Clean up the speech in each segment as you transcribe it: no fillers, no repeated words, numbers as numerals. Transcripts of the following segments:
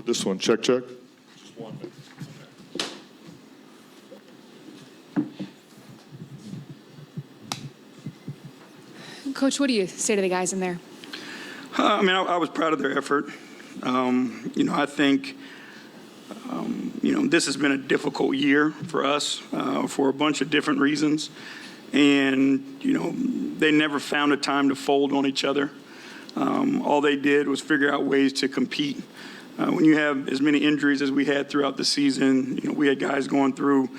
with this one. Check, check. Just one minute. Coach, what do you say to the guys in there? I was proud of their effort. I think, this has been a difficult year for us for a bunch of different reasons. And, they never found a time to fold on each other. All they did was figure out ways to compete. When you have as many injuries as we had throughout the season, we had guys going through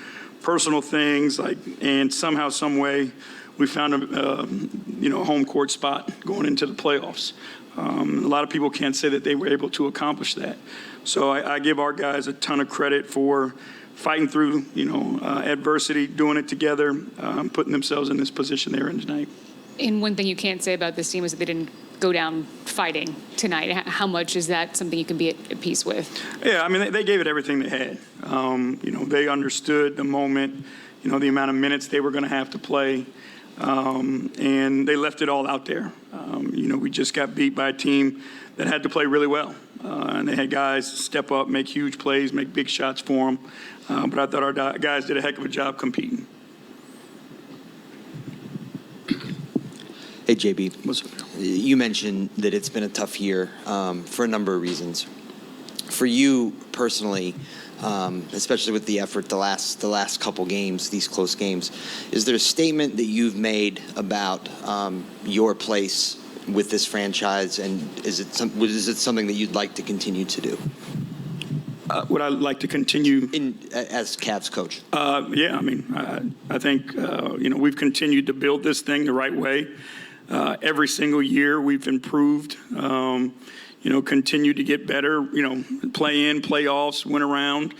personal things, and somehow, some way, we found a home court spot going into the playoffs. A lot of people can't say that they were able to accomplish that. So I give our guys a ton of credit for fighting through, adversity, doing it together, putting themselves in this position they're in tonight. And one thing you can't say about this team is that they didn't go down fighting tonight. How much is that something you can be at peace with? Yeah, they gave it everything they had. They understood the moment, the amount of minutes they were going to have to play. And they left it all out there. We just got beat by a team that had to play really well. And they had guys step up, make huge plays, make big shots for them. But I thought our guys did a heck of a job competing. Hey, JB. What's up? You mentioned that it's been a tough year for a number of reasons. For you personally, especially with the effort the last couple games, these close games, is there a statement that you've made about your place with this franchise, and is it something that you'd like to continue to do? Would I like to continue as Cavs coach? Yeah, I think we've continued to build this thing the right way. Every single year we've improved. Continued to get better, play in, playoffs, win around.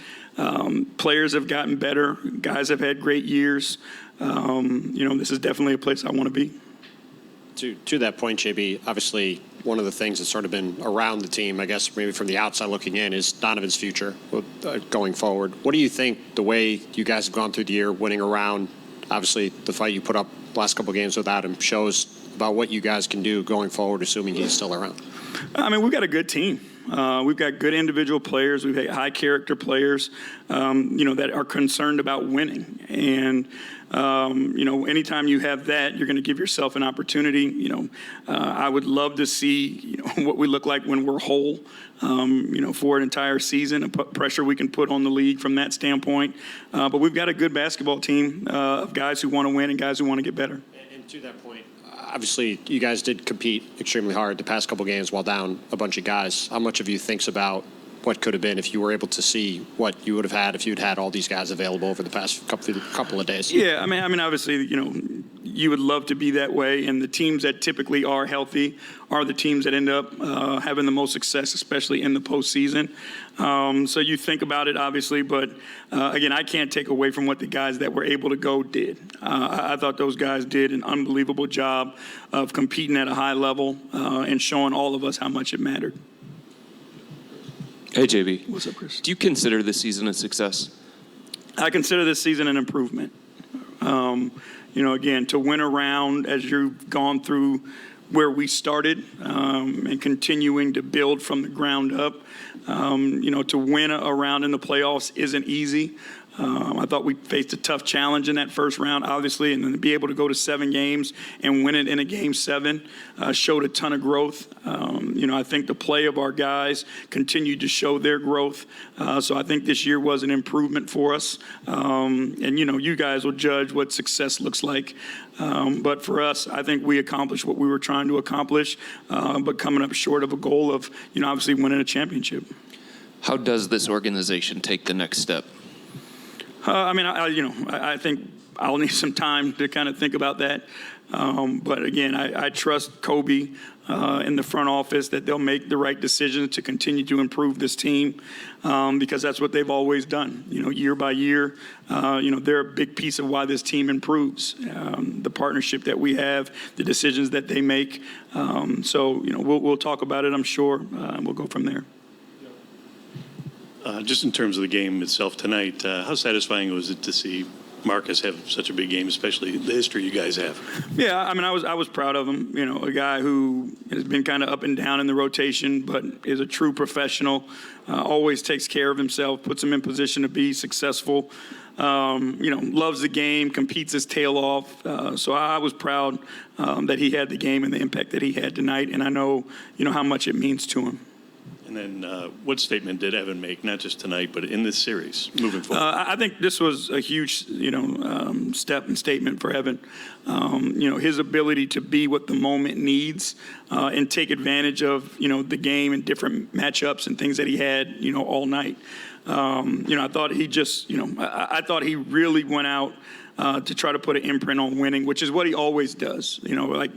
Players have gotten better. Guys have had great years. This is definitely a place I want to be. To that point, JB, obviously one of the things that's sort of been around the team, I guess maybe from the outside looking in, is Donovan's future going forward. What do you think the way you guys have gone through the year, winning around, obviously the fight you put up last couple of games without him shows about what you guys can do going forward, assuming he's still around? We've got a good team. We've got good individual players. We've got high character players, that are concerned about winning. And, anytime you have that, you're going to give yourself an opportunity. I would love to see, what we look like when we're whole, for an entire season, and put pressure we can put on the league from that standpoint. But we've got a good basketball team of guys who want to win and guys who want to get better. And to that point, obviously, you guys did compete extremely hard the past couple games while down a bunch of guys. How much of you thinks about what could have been if you were able to see what you would have had if you'd had all these guys available over the past couple of days? Yeah, obviously, you would love to be that way, and the teams that typically are healthy are the teams that end up having the most success, especially in the postseason. So you think about it, obviously, but again, I can't take away from what the guys that were able to go did. I thought those guys did an unbelievable job of competing at a high level and showing all of us how much it mattered. Hey, JB. What's up, Chris? Do you consider this season a success? I consider this season an improvement. Again, to win around as you've gone through where we started and continuing to build from the ground up, to win around in the playoffs isn't easy. I thought we faced a tough challenge in that first round, obviously, and then to be able to go to 7 games and win it in a game 7 showed a ton of growth. I think the play of our guys continued to show their growth. So I think this year was an improvement for us. You guys will judge what success looks like. But for us, I think we accomplished what we were trying to accomplish, but coming up short of a goal of, obviously winning a championship. How does this organization take the next step? I think I'll need some time to kind of think about that. But again, I trust Kobe in the front office that they'll make the right decisions to continue to improve this team because that's what they've always done. Year by year, they're a big piece of why this team improves. The partnership that we have, the decisions that they make. We'll talk about it, I'm sure. We'll go from there. Just in terms of the game itself tonight, how satisfying was it to see Marcus have such a big game, especially the history you guys have. Yeah, I mean, I was proud of him. You know, a guy who has been kind of up and down in the rotation, but is a true professional. Always takes care of himself, puts him in position to be successful. You know, loves the game, competes his tail off. So I was proud that he had the game and the impact that he had tonight, and I know, you know, how much it means to him. And then what statement did Evan make, not just tonight, but in this series moving forward? I think this was a huge, you know, step and statement for Evan. You know, his ability to be what the moment needs and take advantage of, you know, the game and different matchups and things that he had, you know, all night. You know, I thought he just, you know, I thought he really went out to try to put an imprint on winning, which is what he always does. You know, like,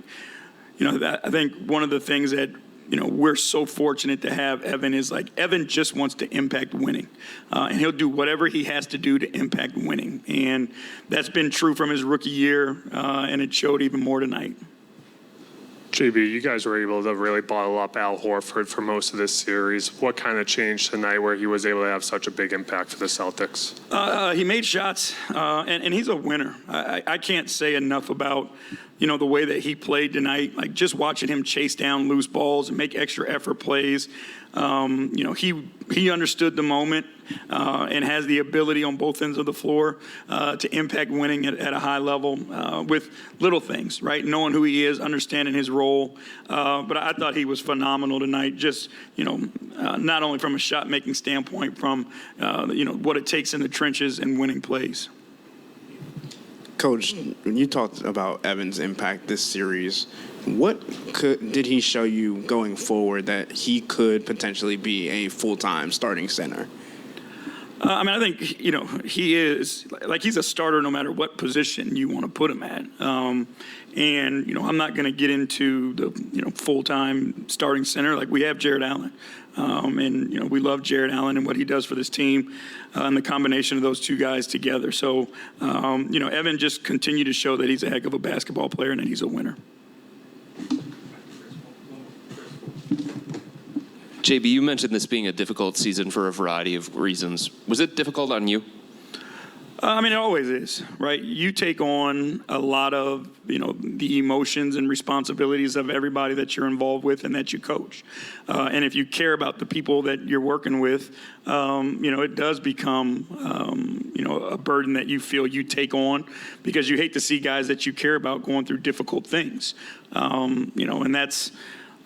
you know, I think one of the things that, you know, we're so fortunate to have Evan is like Evan just wants to impact winning, and he'll do whatever he has to do to impact winning, and that's been true from his rookie year, and it showed even more tonight. JB, you guys were able to really bottle up Al Horford for most of this series. What kind of changed tonight where he was able to have such a big impact for the Celtics? He made shots, and he's a winner. I can't say enough about, you know, the way that he played tonight. Like just watching him chase down loose balls and make extra effort plays. You know, he understood the moment and has the ability on both ends of the floor to impact winning at a high level with little things, right? Knowing who he is, understanding his role. But I thought he was phenomenal tonight. Just, you know, not only from a shot making standpoint, from you know what it takes in the trenches and winning plays. Coach, when you talked about Evan's impact this series, what did he show you going forward that he could potentially be a full-time starting center? I mean, I think, you know, he is, like, he's a starter no matter what position you want to put him at. And, you know, I'm not going to get into the, you know, full-time starting center. Like, we have Jared Allen. And, you know, we love Jared Allen and what he does for this team and the combination of those two guys together. So, you know, Evan just continued to show that he's a heck of a basketball player and that he's a winner. JB, you mentioned this being a difficult season for a variety of reasons. Was it difficult on you? I mean, it always is, right? You take on a lot of, you know, the emotions and responsibilities of everybody that you're involved with and that you coach. And if you care about the people that you're working with, you know, it does become, you know, a burden that you feel you take on because you hate to see guys that you care about going through difficult things. You know, and that's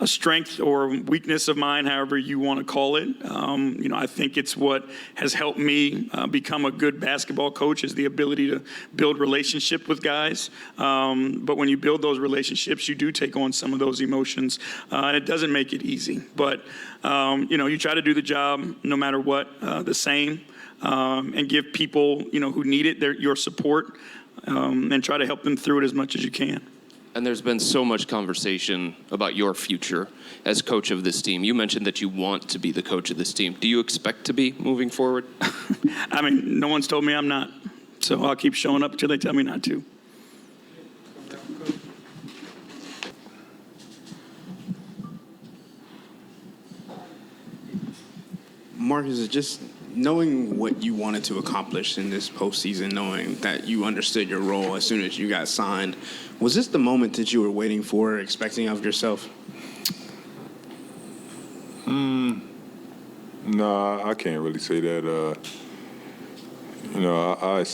a strength or weakness of mine, however you want to call it. You know, I think it's what has helped me become a good basketball coach is the ability to build relationship with guys. But when you build those relationships, you do take on some of those emotions, and it doesn't make it easy. But, you know, you try to do the job no matter what, the same, and give people, you know, who need it your support, and try to help them through it as much as you can. And there's been so much conversation about your future as coach of this team. You mentioned that you want to be the coach of this team. Do you expect to be moving forward? I mean, no one's told me I'm not. So I'll keep showing up until they tell me not to. Marcus, just knowing what you wanted to accomplish in this postseason, knowing that you understood your role as soon as you got signed, was this the moment that you were waiting for, expecting of yourself? No, I can't really say that. You know, I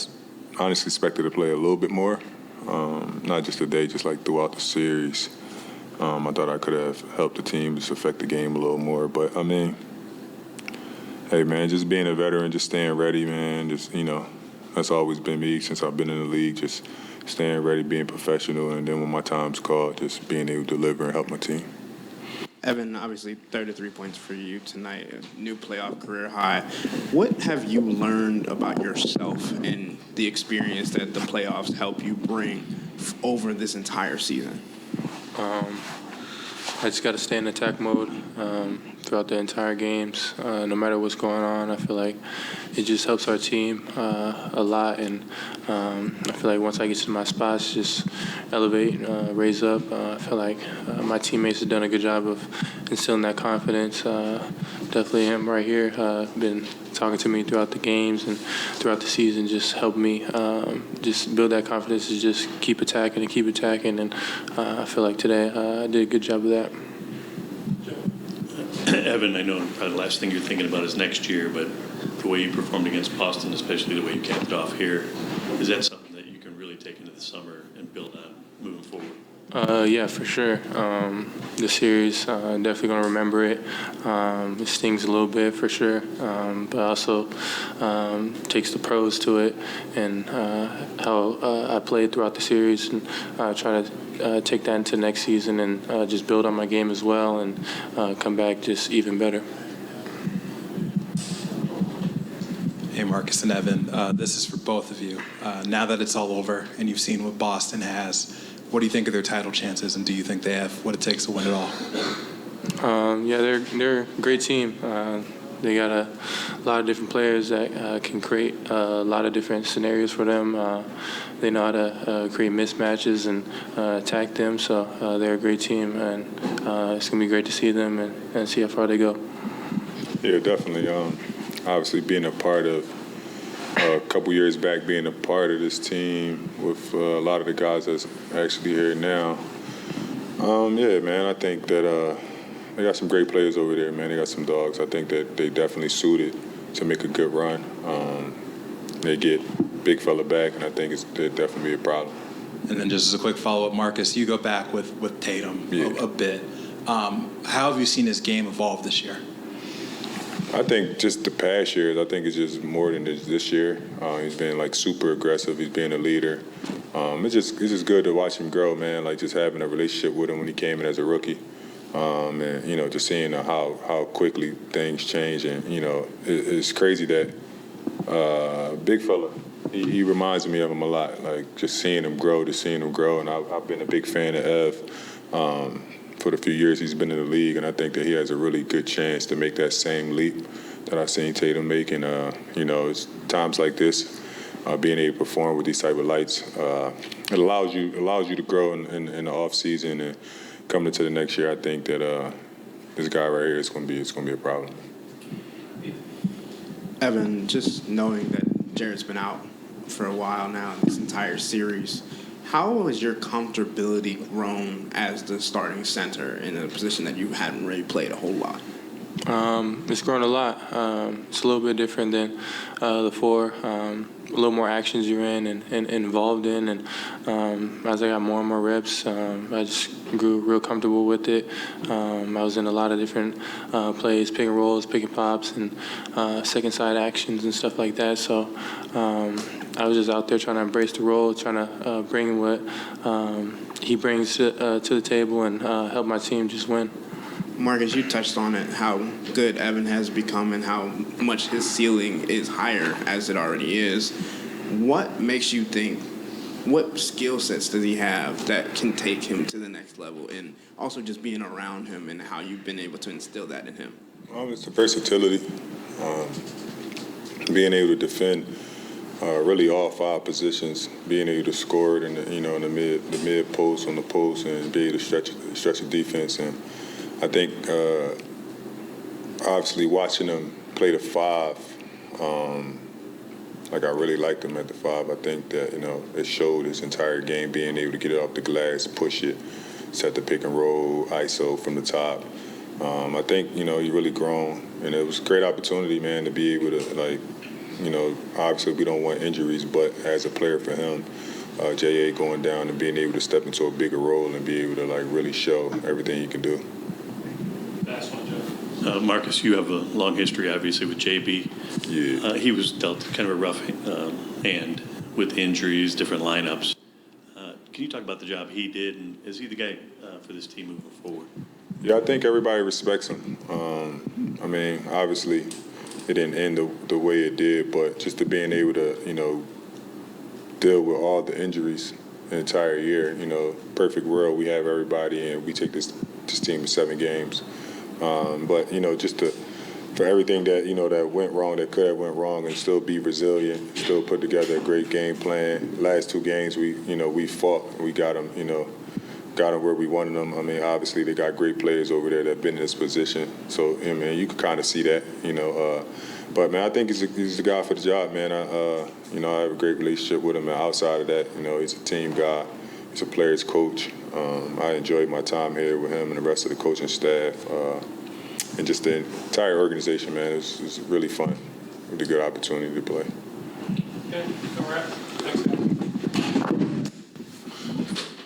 honestly expected to play a little bit more, not just today, just like throughout the series. I thought I could have helped the team just affect the game a little more. But, I mean, hey, man, just being a veteran, just staying ready, man, just, you know, that's always been me since I've been in the league, just staying ready, being professional, and then when my time's called, just being able to deliver and help my team. Evan, obviously 33 points for you tonight, a new playoff career high. What have you learned about yourself and the experience that the playoffs help you bring over this entire season? I just got to stay in attack mode throughout the entire games. No matter what's going on, I feel like it just helps our team a lot. And I feel like once I get to my spots, just elevate, raise up. I feel like my teammates have done a good job of instilling that confidence. Definitely him right here. Been talking to me throughout the games and throughout the season just helped me just build that confidence to just keep attacking. And I feel like today I did a good job of that. Evan, I know probably the last thing you're thinking about is next year, but the way you performed against Boston, especially the way you capped it off here, is that something that you can really take into the summer and build on moving forward? Yeah, for sure. The series, definitely going to remember it. It stings a little bit for sure, but also takes the pros to it and how I played throughout the series and try to take that into next season and just build on my game as well and come back just even better. Hey, Marcus and Evan, this is for both of you. Now that it's all over and you've seen what Boston has, what do you think of their title chances, and do you think they have what it takes to win it all? Yeah, they're a great team. They got a lot of different players that can create a lot of different scenarios for them. They know how to create mismatches and attack them, so they're a great team, and it's going to be great to see them and see how far they go. Yeah, definitely. Obviously, being a part of a couple years back, being a part of this team with a lot of the guys that's actually here now. Yeah, man, I think that they got some great players over there, man. They got some dogs. I think that they definitely suited to make a good run. They get big fella back, and I think it'd definitely be a problem. And then just as a quick follow-up, Marcus, you go back with Tatum a bit. How have you seen his game evolve this year? I think just the past years, I think it's just more than this year. He's been like super aggressive. He's been a leader. It's just good to watch him grow, man. Like just having a relationship with him when he came in as a rookie, and just seeing how quickly things change. And it's crazy that big fella. He reminds me of him a lot. Like just seeing him grow, and I've been a big fan of Ev. For the few years he's been in the league, and I think that he has a really good chance to make that same leap that I've seen Tatum make. And, it's times like this, being able to perform with these type of lights, it allows you to grow in the off season and coming into the next year. I think that this guy right here is going to be a problem. Evan, just knowing that Jarrett's been out for a while now in this entire series, how has your comfortability grown as the starting center in a position that you hadn't really played a whole lot? It's grown a lot. It's a little bit different than the four. A little more actions you're in and involved in. And as I got more and more reps, I just grew real comfortable with it. I was in a lot of different plays, pick and rolls, pick and pops, and second side actions and stuff like that. So I was just out there trying to embrace the role, trying to bring what he brings to the table and help my team just win. Marcus, you touched on it, how good Evan has become and how much his ceiling is higher as it already is. What makes you think, what skill sets does he have that can take him to the next level, and also just being around him and how you've been able to instill that in him? It's the versatility, being able to defend really all five positions, being able to score it in the mid post, on the post, and be able to stretch the defense. And I think obviously watching him play the five, like I really liked him at the five. I think that it showed his entire game, being able to get it off the glass, push it, set the pick and roll, ISO from the top. I think he really grown, and it was a great opportunity, man, to be able to obviously we don't want injuries, but as a player for him, J.A. going down and being able to step into a bigger role and be able to really show everything he can do. Marcus, you have a long history, obviously, with JB. Yeah. He was dealt kind of a rough hand with injuries, different lineups. Can you talk about the job he did, and is he the guy for this team moving forward? Yeah, I think everybody respects him. Obviously, it didn't end the way it did, but just to being able to, deal with all the injuries the entire year, perfect world, we have everybody, and we take this team to 7 games. But just for everything that that went wrong, that could have went wrong, and still be resilient, still put together a great game plan. Last 2 games we fought, we got them where we wanted them. Obviously they got great players over there that've been in this position, so you can kind of see that. But man, I think he's the guy for the job, man. I have a great relationship with him. And outside of that, he's a team guy. He's a player's coach. I enjoyed my time here with him and the rest of the coaching staff, and just the entire organization, man. It was really fun. Really good opportunity to play. Okay, all right. Thanks.